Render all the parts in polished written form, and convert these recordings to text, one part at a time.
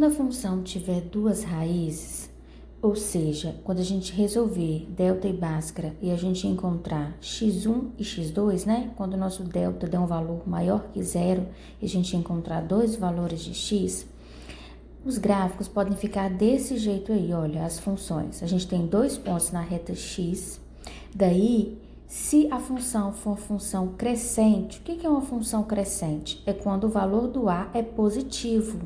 Quando a função tiver duas raízes, ou seja, quando a gente resolver delta e Bhaskara e a gente encontrar x1 e x2, né? Quando o nosso delta der um valor maior que zero e a gente encontrar dois valores de x, os gráficos podem ficar desse jeito aí, olha, as funções. A gente tem dois pontos na reta x, daí, se a função for uma função crescente, o que é uma função crescente? É quando o valor do a é positivo.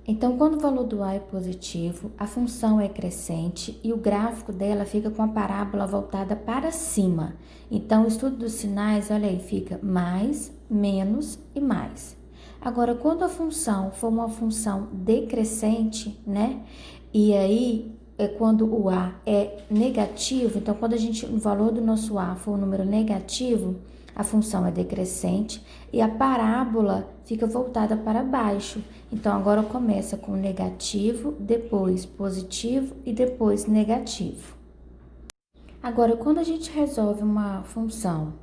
Então, quando o valor do a é positivo, a função é crescente e o gráfico dela fica com a parábola voltada para cima. Então, o estudo dos sinais, olha aí, fica mais, menos e mais. Agora, quando a função for uma função decrescente, né? E aí, é quando o a é negativo, então quando o valor do nosso a for um número negativo, a função é decrescente e a parábola fica voltada para baixo. Então, agora começa com negativo, depois positivo e depois negativo. Agora, quando a gente resolve uma função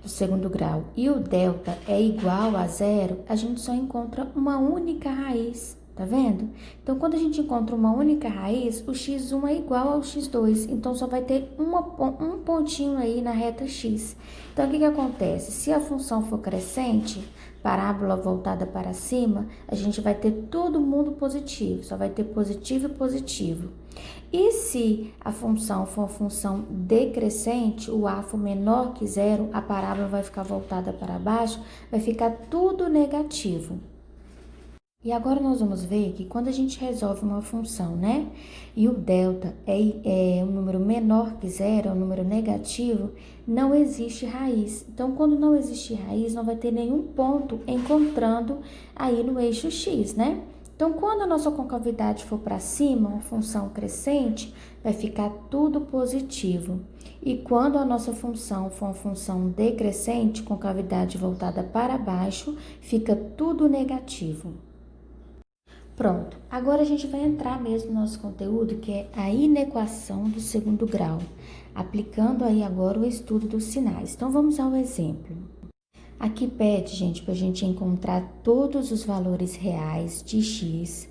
do segundo grau e o delta é igual a zero, a gente só encontra uma única raiz, tá vendo? Então, quando a gente encontra uma única raiz, o x1 é igual ao x2, então só vai ter um pontinho aí na reta x. Então, o que acontece? Se a função for crescente, parábola voltada para cima, a gente vai ter todo mundo positivo, só vai ter positivo e positivo. E se a função for uma função decrescente, o a for menor que zero, a parábola vai ficar voltada para baixo, vai ficar tudo negativo. E agora nós vamos ver que quando a gente resolve uma função, né? E o delta é um número menor que zero, é um número negativo, não existe raiz. Então, quando não existe raiz, não vai ter nenhum ponto encontrando aí no eixo x, né? Então, quando a nossa concavidade for para cima, uma função crescente, vai ficar tudo positivo. E quando a nossa função for uma função decrescente, concavidade voltada para baixo, fica tudo negativo. Pronto, agora a gente vai entrar mesmo no nosso conteúdo, que é a inequação do segundo grau, aplicando aí agora o estudo dos sinais. Então, vamos ao exemplo. Aqui pede, gente, para a gente encontrar todos os valores reais de x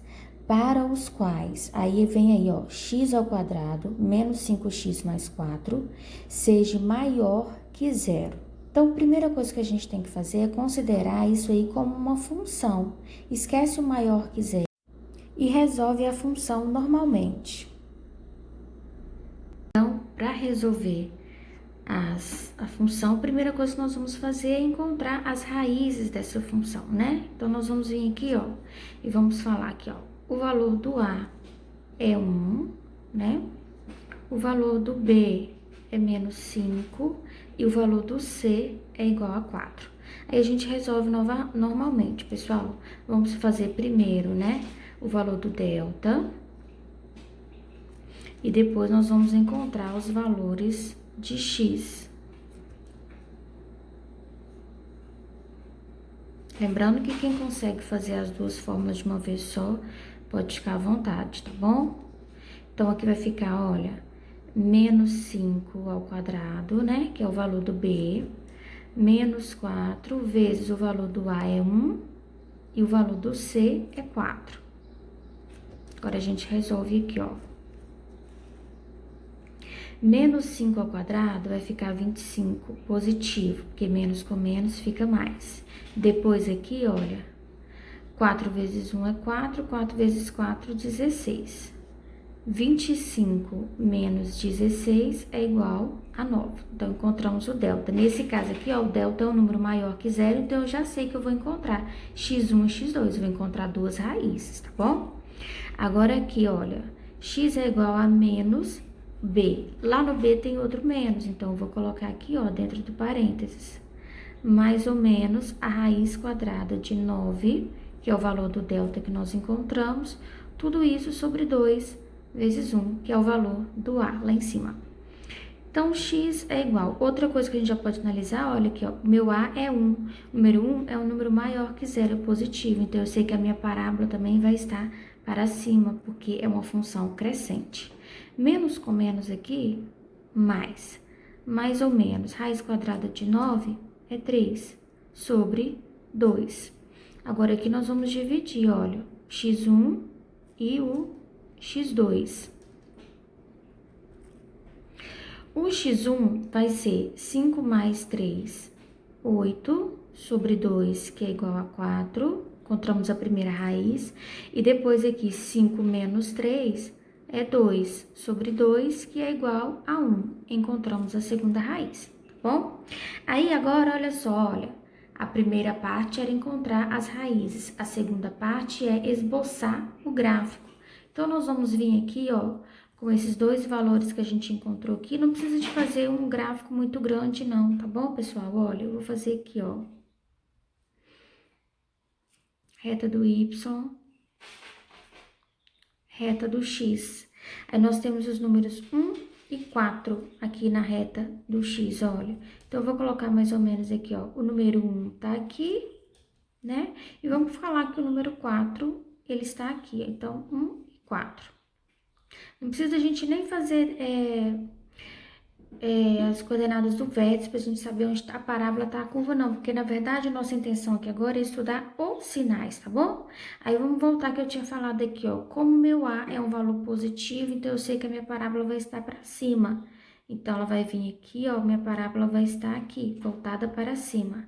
para os quais, aí vem aí, ó, x ao quadrado menos 5x mais 4 seja maior que zero. Então, a primeira coisa que a gente tem que fazer é considerar isso aí como uma função. Esquece o maior que zero e resolve a função normalmente. Então, para resolver a função, a primeira coisa que nós vamos fazer é encontrar as raízes dessa função, né? Então, nós vamos vir aqui, ó, e vamos falar aqui, ó, o valor do a é 1, né? O valor do b é menos 5 e o valor do c é igual a 4. Aí, a gente resolve normalmente, pessoal. Vamos fazer primeiro, né, o valor do delta e depois nós vamos encontrar os valores de x. Lembrando que quem consegue fazer as duas fórmulas de uma vez só, pode ficar à vontade, tá bom? Então, aqui vai ficar, olha, menos 5 ao quadrado, né, que é o valor do b, menos 4 vezes o valor do a é 1 e o valor do c é 4. Agora, a gente resolve aqui, ó. Menos 5 ao quadrado vai ficar 25 positivo, porque menos com menos fica mais. Depois aqui, olha, 4 vezes 1 é 4, 4 vezes 4, 16. 25 menos 16 é igual a 9. Então, encontramos o delta. Nesse caso aqui, ó, o delta é um número maior que zero, então eu já sei que eu vou encontrar x1 e x2. Eu vou encontrar duas raízes, tá bom? Agora aqui, olha, x é igual a menos b. Lá no b tem outro menos, então eu vou colocar aqui, ó, dentro do parênteses. Mais ou menos a raiz quadrada de 9, que é o valor do delta que nós encontramos, tudo isso sobre 2 vezes 1, que é o valor do a lá em cima. Então, x é igual. Outra coisa que a gente já pode analisar, olha aqui, ó, meu a é 1. O número 1 é um número maior que zero, é positivo. Então, eu sei que a minha parábola também vai estar para cima, porque é uma função crescente. Menos com menos aqui, mais. Mais ou menos, raiz quadrada de 9 é 3 sobre 2. Agora, aqui nós vamos dividir, olha, x1 e o x2. O x1 vai ser 5 mais 3, 8, sobre 2, que é igual a 4. Encontramos a primeira raiz. E depois aqui, 5 menos 3 é 2, sobre 2, que é igual a 1. Encontramos a segunda raiz, tá bom? Aí agora, olha só, olha. A primeira parte era encontrar as raízes. A segunda parte é esboçar o gráfico. Então, nós vamos vir aqui, ó, com esses dois valores que a gente encontrou aqui. Não precisa de fazer um gráfico muito grande, não, tá bom, pessoal? Olha, eu vou fazer aqui, ó. Reta do Y, reta do X. Aí, nós temos os números 1 e 4 aqui na reta do X, olha. Então, eu vou colocar mais ou menos aqui, ó. O número 1 tá aqui, né? E vamos falar que o número 4, ele está aqui. Então, 1 e 4. Não precisa a gente nem fazer as coordenadas do vértice para a gente saber onde a parábola tá a curva, não. Porque, na verdade, a nossa intenção aqui agora é estudar os sinais, tá bom? Aí, vamos voltar que eu tinha falado aqui, ó. Como meu A é um valor positivo, então eu sei que a minha parábola vai estar para cima. Então, ela vai vir aqui, ó, minha parábola vai estar aqui, voltada para cima.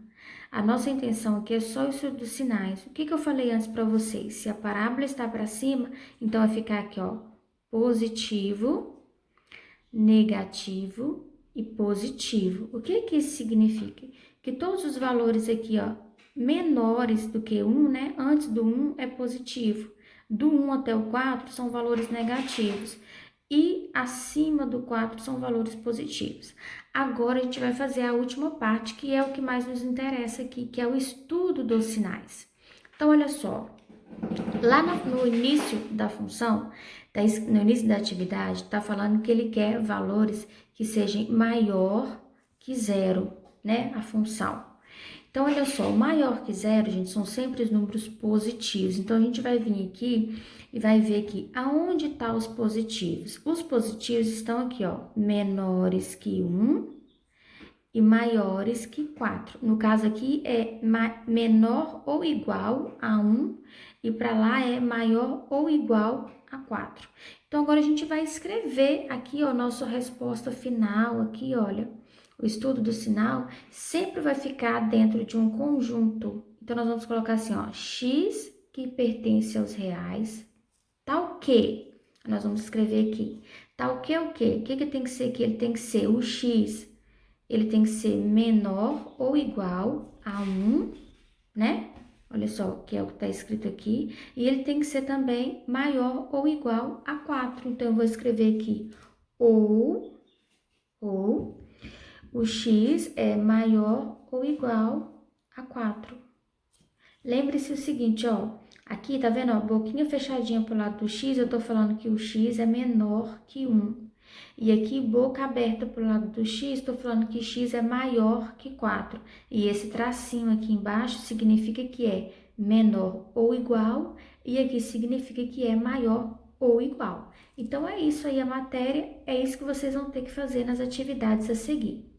A nossa intenção aqui é só o estudo dos sinais. O que eu falei antes para vocês? Se a parábola está para cima, então vai ficar aqui, ó, positivo, negativo e positivo. O que isso significa? Que todos os valores aqui, ó, menores do que 1, né? Antes do 1 é positivo. Do 1 até o 4 são valores negativos. E acima do 4 são valores positivos. Agora, a gente vai fazer a última parte, que é o que mais nos interessa aqui, que é o estudo dos sinais. Então, olha só. Lá no início da função, no início da atividade, está falando que ele quer valores que sejam maior que 0, né? A função. Então, olha só, o maior que 0, gente, são sempre os números positivos. Então, a gente vai vir aqui e vai ver aqui aonde estão os positivos. Os positivos estão aqui, ó, menores que 1 e maiores que 4. No caso aqui é menor ou igual a 1 e para lá é maior ou igual a 4. Então, agora a gente vai escrever aqui, ó, nossa resposta final aqui, olha. O estudo do sinal sempre vai ficar dentro de um conjunto. Então, nós vamos colocar assim, ó, x que pertence aos reais, tal que, nós vamos escrever aqui, tal que é o quê? O que tem que ser aqui? Ele tem que ser o x, ele tem que ser menor ou igual a 1, né? Olha só, que é o que está escrito aqui. E ele tem que ser também maior ou igual a 4. Então, eu vou escrever aqui, ou o x é maior ou igual a 4. Lembre-se o seguinte, ó. Aqui, tá vendo, ó, boquinha fechadinha pro lado do x, eu tô falando que o x é menor que 1. E aqui, boca aberta pro lado do x, tô falando que x é maior que 4. E esse tracinho aqui embaixo significa que é menor ou igual, e aqui significa que é maior ou igual. Então, é isso aí a matéria, é isso que vocês vão ter que fazer nas atividades a seguir.